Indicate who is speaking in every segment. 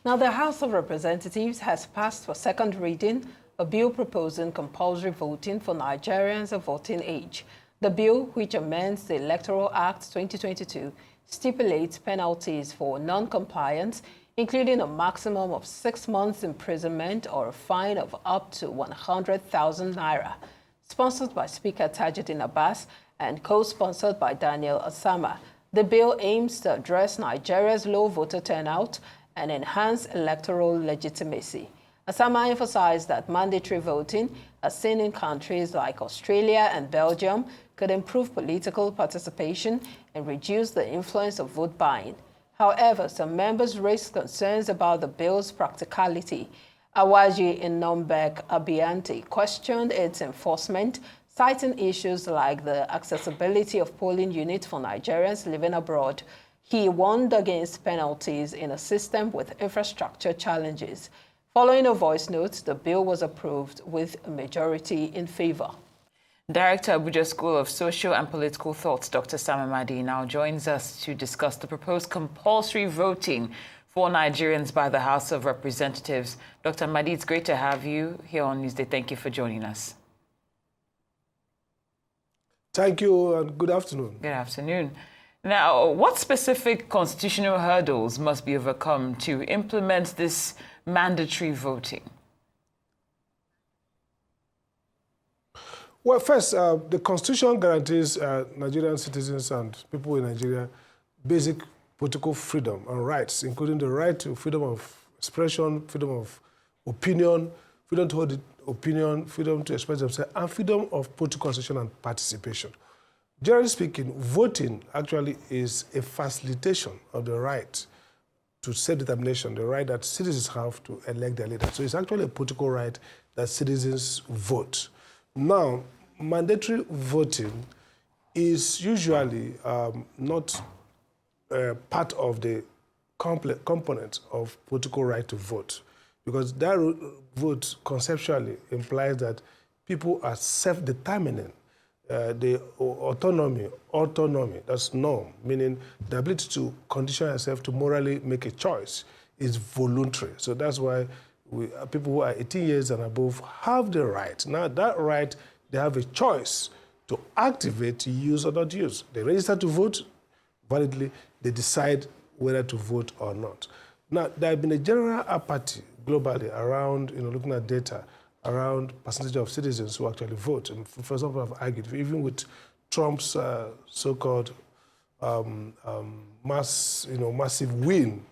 Speaker 1: Now, the House of Representatives has passed for second reading a bill proposing compulsory voting for Nigerians of voting age. The bill, which amends the Electoral Act 2022, stipulates penalties for non-compliance, including a maximum of 6 months imprisonment or a fine of up to 100,000 naira. Sponsored by Speaker Tajuddin Abbas and co-sponsored by Daniel Osama, the bill aims to address Nigeria's low voter turnout and enhance electoral legitimacy. Osama emphasized that mandatory voting, as seen in countries like Australia and Belgium, could improve political participation and reduce the influence of vote buying. However, some members raised concerns about the bill's practicality. Awaji Inombek Abiante questioned its enforcement, citing issues like the accessibility of polling units for Nigerians living abroad. He warned against penalties in a system with infrastructure challenges. Following a voice note, the bill was approved with a majority in favor.
Speaker 2: Director, Abuja School of Social and Political Thought, Dr. Sam Amadi, now joins us to discuss the proposed compulsory voting for Nigerians by the House of Representatives. Dr. Amadi, it's great to have you here on Newsday. Thank you for joining us.
Speaker 3: Thank you and good afternoon.
Speaker 2: Good afternoon. Now, what specific constitutional hurdles must be overcome to implement this mandatory voting?
Speaker 3: Well, first, the Constitution guarantees Nigerian citizens and people in Nigeria basic political freedom and rights, including the right to freedom of expression, freedom of opinion, freedom to hold opinion, freedom to express themselves, and freedom of political constitution and participation. Generally speaking, voting actually is a facilitation of the right to self-determination, the right that citizens have to elect their leader. So it's actually a political right that citizens vote. Now, mandatory voting is usually not part of the component of political right to vote, because that vote conceptually implies that people are self-determining. The autonomy, that's norm, meaning the ability to condition yourself to morally make a choice is voluntary. So that's why people who are 18 years and above have the right. Now that right, they have a choice to activate, to use or not use. They register to vote validly, they decide whether to vote or not. Now, there has been a general apathy globally around, looking at data, around percentage of citizens who actually vote. And for example, I've argued, even with Trump's so-called massive win,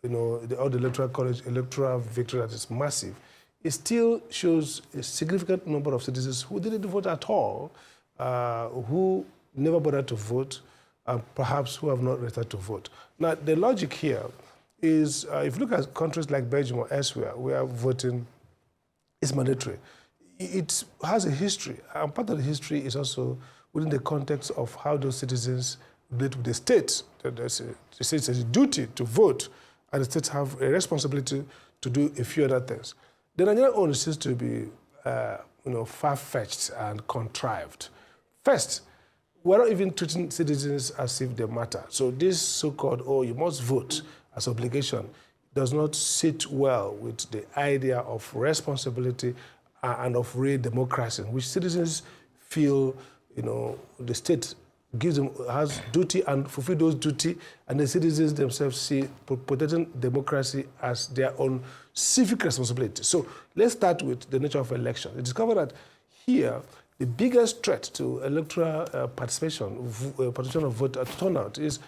Speaker 3: all the electoral college, electoral victory that is massive, it still shows a significant number of citizens who didn't vote at all, who never bothered to vote, and perhaps who have not registered to vote. Now, the logic here is, if you look at countries like Belgium or elsewhere, where voting is mandatory, it has a history, and part of the history is also within the context of how those citizens relate with the state. The state has a duty to vote, and the states have a responsibility to do a few other things. The Nigerian own seems to be, far-fetched and contrived. First, we're not even treating citizens as if they matter. So this so-called, you must vote as obligation, does not sit well with the idea of responsibility and of real democracy, in which citizens feel, the state gives them, has duty and fulfill those duty, and the citizens themselves see protecting democracy as their own civic responsibility. So let's start with the nature of election. We discovered that here, the biggest threat to electoral participation of voter turnout is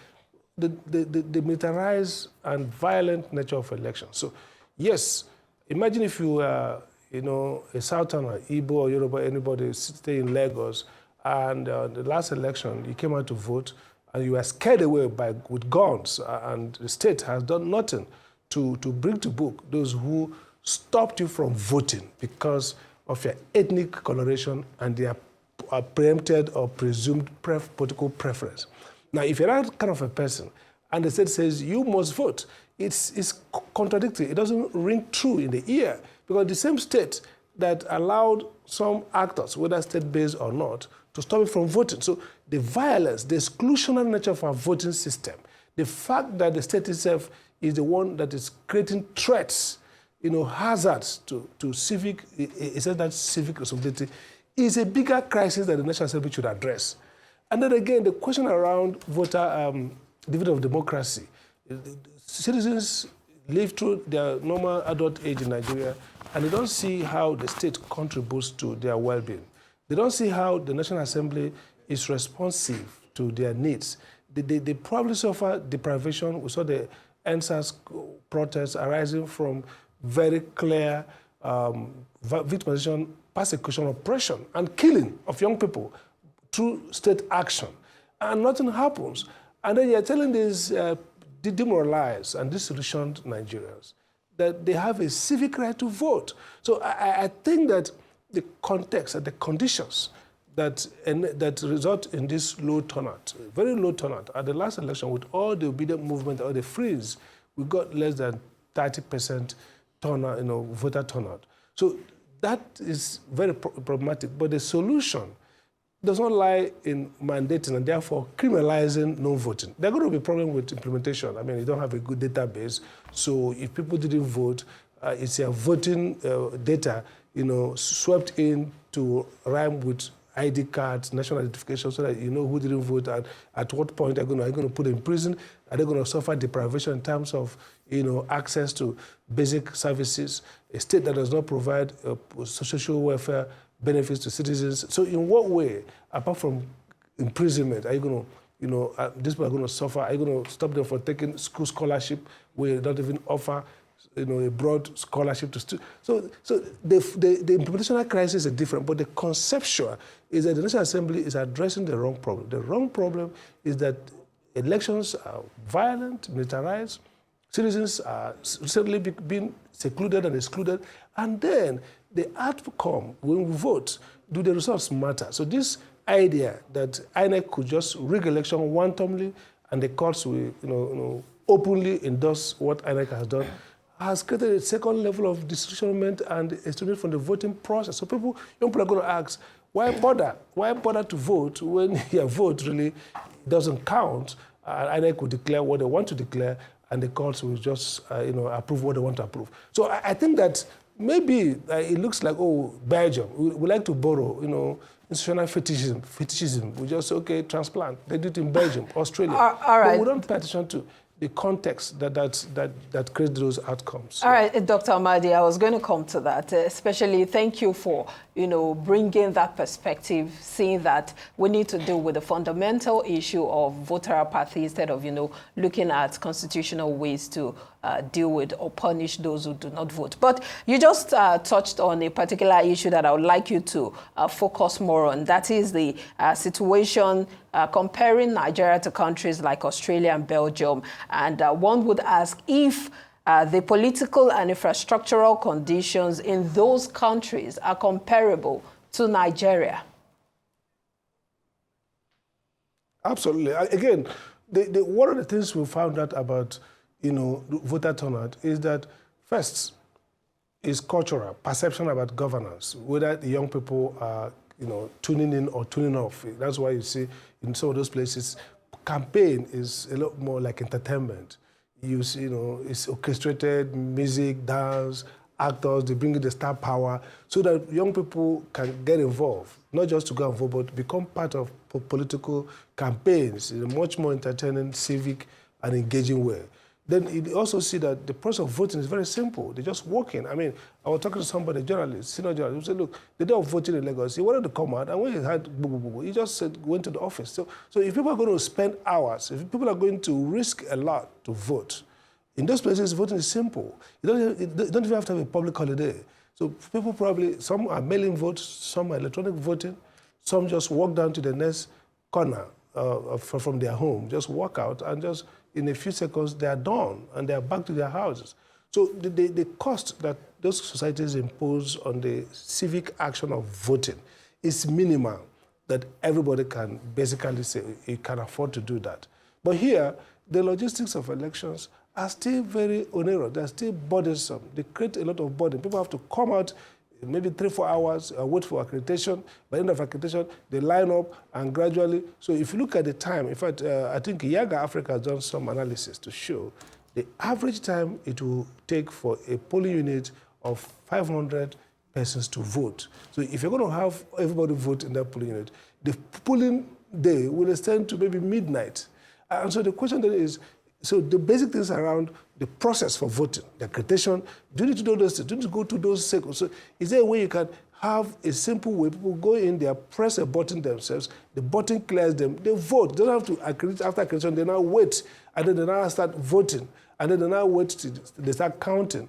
Speaker 3: the militarized and violent nature of elections. So, yes, imagine if you were, a Southerner, Igbo or Yoruba, anybody stay in Lagos, and the last election you came out to vote, and you were scared away with guns, and the state has done nothing to bring to book those who stopped you from voting because of your ethnic coloration and their preempted or presumed political preference. Now, if you're that kind of a person, and the state says you must vote, it's contradictory. It doesn't ring true in the ear, because the same state that allowed some actors, whether state-based or not, to stop it from voting. So the violence, the exclusionary nature of our voting system, the fact that the state itself is the one that is creating threats, hazards to civic, that civic responsibility, is a bigger crisis that the National Assembly should address. And then again, the question around voter dividend of democracy. Citizens live through their normal adult age in Nigeria, and they don't see how the state contributes to their well-being. They don't see how the National Assembly is responsive to their needs. They probably suffer deprivation. We saw the NSAS protests arising from very clear victimization, persecution, oppression, and killing of young people through state action. And nothing happens. And then you're telling these demoralized and disillusioned Nigerians that they have a civic right to vote. So I think that the context and the conditions that result in this low turnout, very low turnout. At the last election, with all the obedient movement or the freeze, we got less than 30% turnout, voter turnout. So that is very problematic. But the solution does not lie in mandating and therefore criminalizing non-voting. There are going to be problems with implementation. I mean, you don't have a good database. So if people didn't vote, it's your voting data, swept in to rhyme with ID cards, national identification, so that you know who didn't vote and at what point are you going to put them in prison. Are they going to suffer deprivation in terms of access to basic services? A state that does not provide social welfare benefits to citizens. So in what way, apart from imprisonment, are you going to, these people are going to suffer? Are you going to stop them from taking school scholarship where you don't even offer a broad scholarship to students? So the implementational crisis is different, but the conceptual is that the National Assembly is addressing the wrong problem. The wrong problem is that elections are violent, militarized, citizens are recently being secluded and excluded, and then the outcome, when we vote, do the results matter? So this idea that INEC could just rig election wantonly and the courts will openly endorse what INEC has done has created a second level of disillusionment and exclusion from the voting process. So young people are going to ask, why bother? Why bother to vote when your vote really doesn't count? INEC will declare what they want to declare, and the courts will just approve what they want to approve. So I think that maybe it looks like, Belgium, we like to borrow, institutional fetishism. We just say, okay, transplant. They do it in Belgium, Australia.
Speaker 1: All right.
Speaker 3: But we don't pay attention to the context that creates those outcomes.
Speaker 1: All right, Dr. Amadi, I was going to come to that, especially thank you for, bringing that perspective, seeing that we need to deal with the fundamental issue of voter apathy instead of, looking at constitutional ways to deal with or punish those who do not vote. But you just touched on a particular issue that I would like you to focus more on. That is the situation comparing Nigeria to countries like Australia and Belgium. And one would ask if the political and infrastructural conditions in those countries are comparable to Nigeria. Absolutely.
Speaker 3: Again, one of the things we found out about voter turnout is that first is cultural perception about governance, whether the young people are tuning in or tuning off. That's why you see in some of those places, campaign is a lot more like entertainment. You see, it's orchestrated, music, dance, actors, they bring in the star power so that young people can get involved, not just to go and vote, but become part of political campaigns in a much more entertaining, civic, and engaging way. Then you also see that the process of voting is very simple. They just walk in. I mean, I was talking to somebody, a journalist, senior journalist, who said, look, the day of voting in Lagos, he wanted to come out, and when he had he just said, went to the office. So if people are going to spend hours, if people are going to risk a lot to vote, in those places, voting is simple. You don't even have to have a public holiday. So people probably, some are mail-in votes, some are electronic voting, some just walk down to the next corner from their home, just walk out, and just in a few seconds, they are done, and they are back to their houses. So the cost that those societies impose on the civic action of voting is minimal, that everybody can basically say you can afford to do that. But here, the logistics of elections are still very onerous. They're still burdensome. They create a lot of burden. People have to come out maybe 3-4 hours, wait for accreditation. By the end of accreditation, they line up and gradually. So if you look at the time, in fact, I think Yaga Africa has done some analysis to show the average time it will take for a polling unit of 500 persons to vote. So if you're going to have everybody vote in that polling unit, the polling day will extend to maybe midnight. And so the question then is, so the basic things around the process for voting, the accreditation, do you need to do those things? Do you need to go to those circles? So is there a way you can have a simple way, people go in there, press a button themselves, the button clears them, they vote. They don't have to accredit after accreditation, they now wait, and then they now start voting, and then they now wait till they start counting.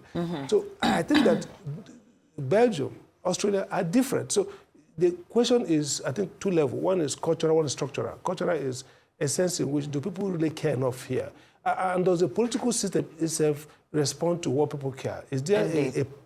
Speaker 3: So I think that Belgium, Australia are different. So the question is, I think, two levels. One is cultural, one is structural. Cultural is a sense in which do people really care enough here? And does the political system itself respond to what people care? Is there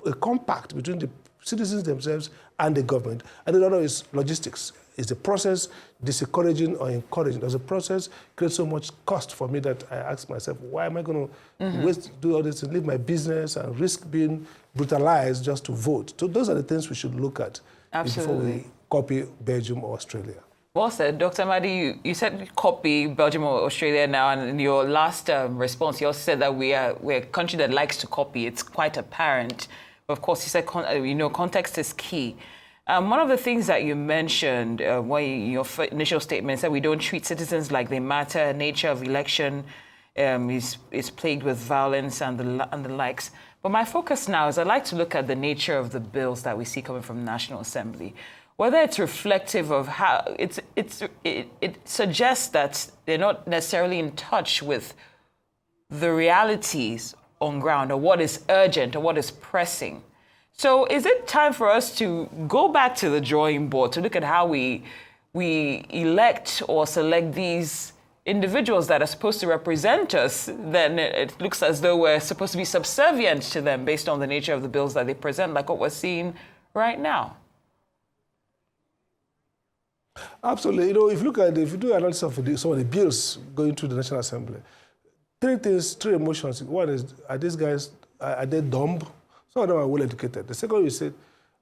Speaker 3: a compact between the citizens themselves and the government? And the other is logistics. Is the process discouraging or encouraging? Does the process create so much cost for me that I ask myself, why am I going to waste, do all this and leave my business and risk being brutalized just to vote? So those are the things we should look at before we copy Belgium or Australia.
Speaker 2: Well said. Dr. Amadi, you said copy Belgium or Australia now, and in your last response, you also said that we're a country that likes to copy. It's quite apparent. But of course, you said context is key. One of the things that you mentioned in your initial statement is that we don't treat citizens like they matter. Nature of election is plagued with violence and the likes. But my focus now is I'd like to look at the nature of the bills that we see coming from the National Assembly. Whether it's reflective of how it suggests that they're not necessarily in touch with the realities on ground or what is urgent or what is pressing. So is it time for us to go back to the drawing board to look at how we elect or select these individuals that are supposed to represent us? Then it looks as though we're supposed to be subservient to them based on the nature of the bills that they present, like what we're seeing right now.
Speaker 3: Absolutely. You know, if you do analysis of some of the bills going through the National Assembly, three emotions. One is, are these guys, are they dumb? Some of them are well educated. The second, you said,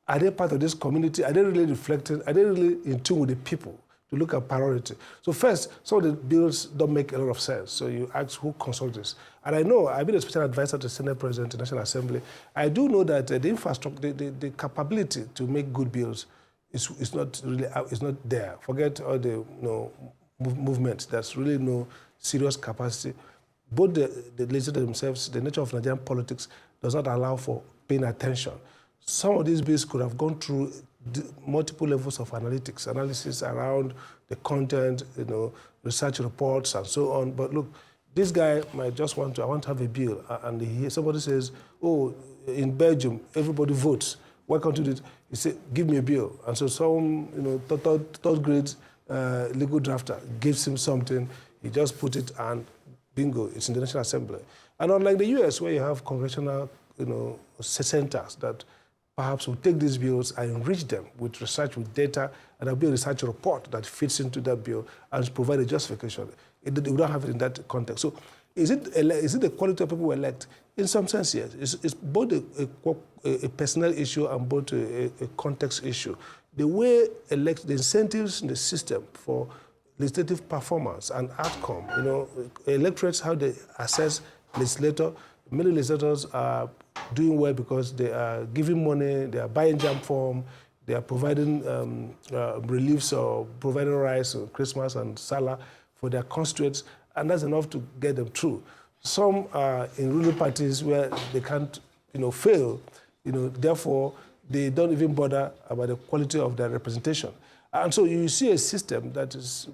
Speaker 3: are they part of this community? Are they really reflecting? Are they really in tune with the people to look at priority? So first, some of the bills don't make a lot of sense. So you ask who consults this. And I know, I've been a special advisor to the Senate President of the National Assembly. I do know that the infrastructure, the capability to make good bills it's not there. Forget all the movement. There's really no serious capacity. Both the legislators themselves, the nature of Nigerian politics does not allow for paying attention. Some of these bills could have gone through multiple levels of analysis around the content, research reports and so on. But look, this guy might just I want to have a bill, and somebody says, oh, in Belgium, everybody votes. Why can't you do it? He said, give me a bill. And so some, third grade legal drafter gives him something, he just put it and bingo, it's in the National Assembly. And unlike the US, where you have congressional, centers that perhaps will take these bills and enrich them with research, with data, and there'll be a research report that fits into that bill and provide a justification. We don't have it in that context. So is it the quality of people we elect? In some sense, yes. It's both a personal issue and both a context issue. The way the incentives in the system for legislative performance and outcome, electorates, how they assess legislators. Many legislators are doing well because they are giving money, they are buying jam form, they are providing reliefs or providing rice or Christmas and Salah for their constituents, and that's enough to get them through. Some are in ruling parties where they can't, fail, therefore they don't even bother about the quality of their representation. And so you see a system that is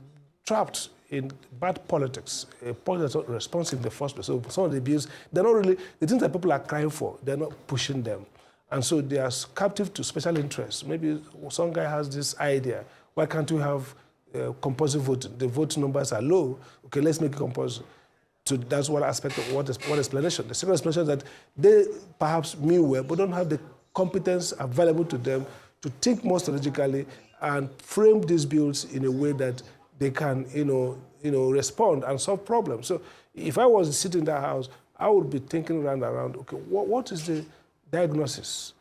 Speaker 3: trapped in bad politics, a politics that's not responsive in the first place. So some of the bills, they're not really, the things that people are crying for, they're not pushing them. And so they are captive to special interests. Maybe some guy has this idea, why can't we have compulsory voting? The vote numbers are low, okay, let's make it compulsory. So that's one aspect of one explanation. The second explanation is that they perhaps mean well, but don't have the competence available to them to think more strategically and frame these bills in a way that they can, respond and solve problems. So if I was sitting in that house, I would be thinking around, okay, what is the diagnosis?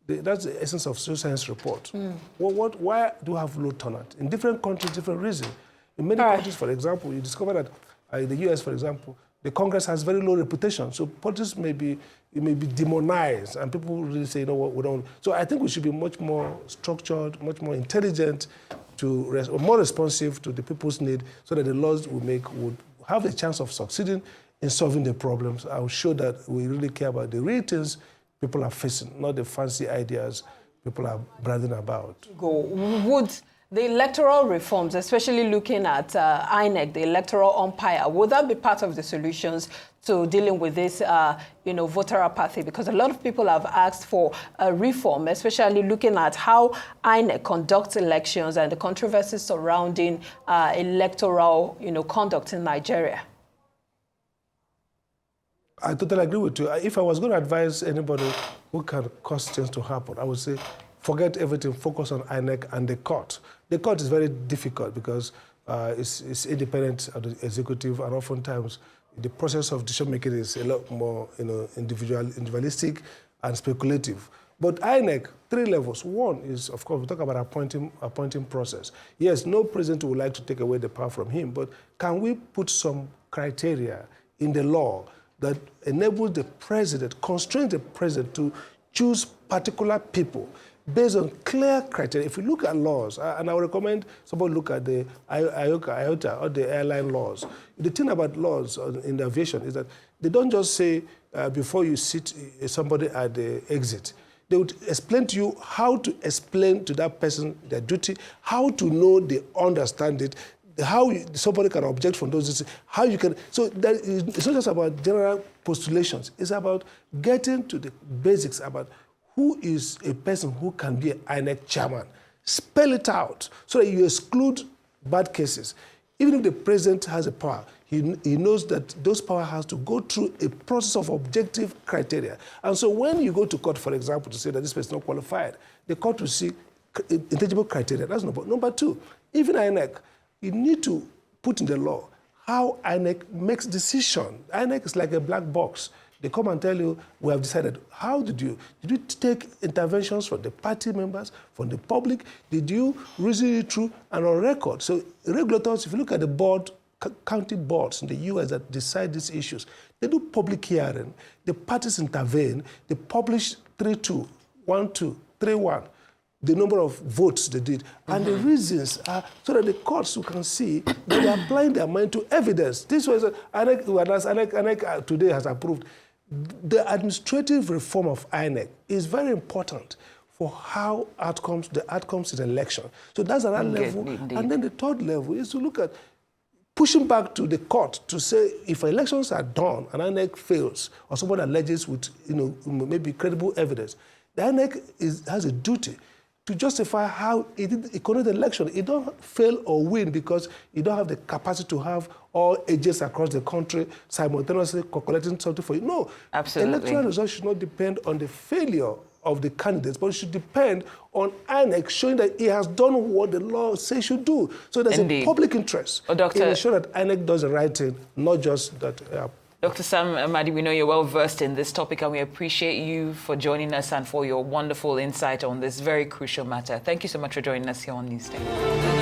Speaker 3: That's the essence of social science report. Why do we have low turnout? In different countries, different reasons. In many countries, for example, you discover that in the US, for example, The Congress has very low reputation, so politics may be demonized, and people really say, you know what, we don't. So I think we should be much more structured, much more intelligent, more responsive to the people's need, so that the laws we make would have a chance of succeeding in solving the problems. I will show that we really care about the real things people are facing, not the fancy ideas people are bragging about.
Speaker 1: Would the electoral reforms, especially looking at INEC, the electoral umpire, would that be part of the solutions to dealing with this, voter apathy? Because a lot of people have asked for a reform, especially looking at how INEC conducts elections and the controversies surrounding electoral, conduct in Nigeria.
Speaker 3: I totally agree with you. If I was going to advise anybody who can cause things to happen, I would say forget everything, focus on INEC and the court. The court is very difficult because it's independent of the executive, and oftentimes the process of decision-making is a lot more individualistic and speculative. But INEC, 3 levels. One is, of course, we talk about appointing process. Yes, no president would like to take away the power from him, but can we put some criteria in the law that enables the president, constrains the president to choose particular people based on clear criteria? If you look at laws, and I would recommend somebody look at the IOTA or the airline laws. The thing about laws in the aviation is that they don't just say before you sit somebody at the exit. They would explain to you how to explain to that person their duty, how to know they understand it, how somebody can object from those, how you can. So it's not just about general postulations. It's about getting to the basics about who is a person who can be an INEC chairman. Spell it out so that you exclude bad cases. Even if the president has a power, he knows that those power has to go through a process of objective criteria. And so when you go to court, for example, to say that this person is not qualified, the court will see intangible criteria. That's number one. Number 2, even INEC, you need to put in the law how INEC makes decision. INEC is like a black box. They come and tell you, we have decided. How did you take interventions from the party members, from the public? Did you reason it through and on record? So regulators, if you look at the board, county boards in the US that decide these issues, they do public hearing. The parties intervene. They publish 3-2, 1-2, 3-1. The number of votes they did, and the reasons are so that the courts can see that they are applying their mind to evidence. This was INEC today has approved. The administrative reform of INEC is very important for how the outcomes in election. So that's another level. Indeed. And then the 3rd level is to look at pushing back to the court to say if elections are done and INEC fails, or someone alleges with maybe credible evidence, the INEC has a duty to justify how it conducted the election. It don't fail or win because you don't have the capacity to have all agents across the country simultaneously calculating something for you. No,
Speaker 2: absolutely.
Speaker 3: Electoral results should not depend on the failure of the candidates, but it should depend on INEC showing that it has done what the law says it should do. So there's a public interest in ensuring that INEC does the right thing, not just that.
Speaker 2: Dr. Sam Amadi, we know you're well versed in this topic, and we appreciate you for joining us and for your wonderful insight on this very crucial matter. Thank you so much for joining us here on Newsday.